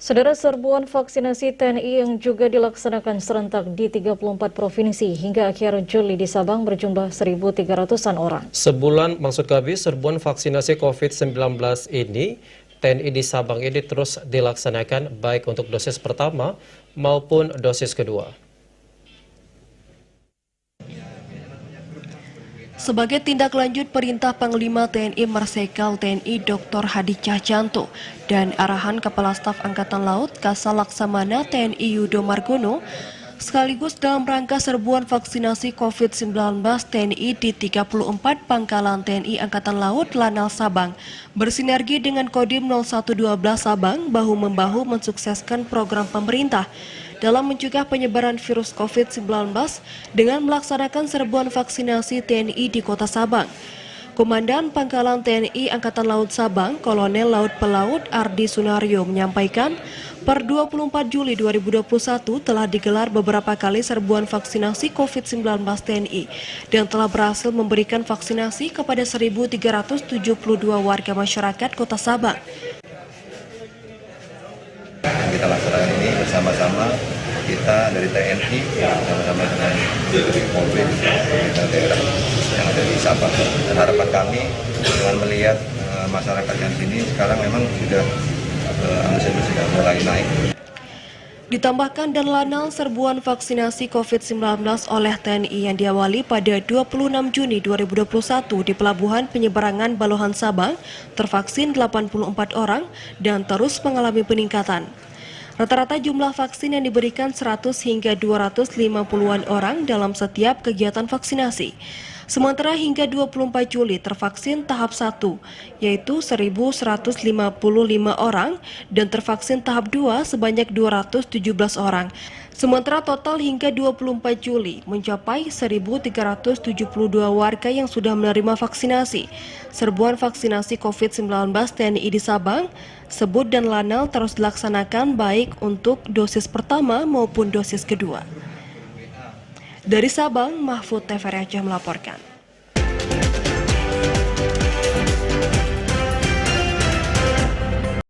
Saudara, serbuan vaksinasi TNI yang juga dilaksanakan serentak di 34 provinsi hingga akhir Juli di Sabang berjumlah 1.300-an orang. Sebulan maksud kami serbuan vaksinasi COVID-19 ini, TNI di Sabang ini terus dilaksanakan baik untuk dosis pertama maupun dosis kedua. Sebagai tindak lanjut perintah Panglima TNI Marsikal TNI Dr. Hadi Cahyanto dan arahan Kepala Staf Angkatan Laut Kasal Laksamana TNI Yudo Margono, sekaligus dalam rangka serbuan vaksinasi COVID-19 TNI di 34 pangkalan TNI Angkatan Laut Lanal Sabang, bersinergi dengan Kodim 0112 Sabang bahu-membahu mensukseskan program pemerintah dalam mencegah penyebaran virus COVID-19 dengan melaksanakan serbuan vaksinasi TNI di Kota Sabang. Komandan Pangkalan TNI Angkatan Laut Sabang, Kolonel Laut Pelaut Ardi Sunario menyampaikan, per 24 Juli 2021 telah digelar beberapa kali serbuan vaksinasi COVID-19 TNI dan telah berhasil memberikan vaksinasi kepada 1.372 warga masyarakat Kota Sabang. Kita laksanakan ini bersama-sama, kita dari TNI bersama-sama dengan Polri, pemerintah daerah yang ada di Sabang. Dan harapan kami dengan melihat masyarakat yang sini sekarang memang sudah antusiasme sudah mulai naik. Ditambahkan dan lanal serbuan vaksinasi COVID-19 oleh TNI yang diawali pada 26 Juni 2021 di Pelabuhan Penyeberangan Balohan Sabang, tervaksin 84 orang dan terus mengalami peningkatan. Rata-rata jumlah vaksin yang diberikan 100 hingga 250-an orang dalam setiap kegiatan vaksinasi. Sementara hingga 24 Juli tervaksin tahap 1, yaitu 1.155 orang, dan tervaksin tahap 2 sebanyak 217 orang. Sementara total hingga 24 Juli mencapai 1.372 warga yang sudah menerima vaksinasi. Serbuan vaksinasi COVID-19 TNI di Sabang, Sebut dan Lanal terus dilaksanakan baik untuk dosis pertama maupun dosis kedua. Dari Sabang, Mahfud TVRI Aceh melaporkan.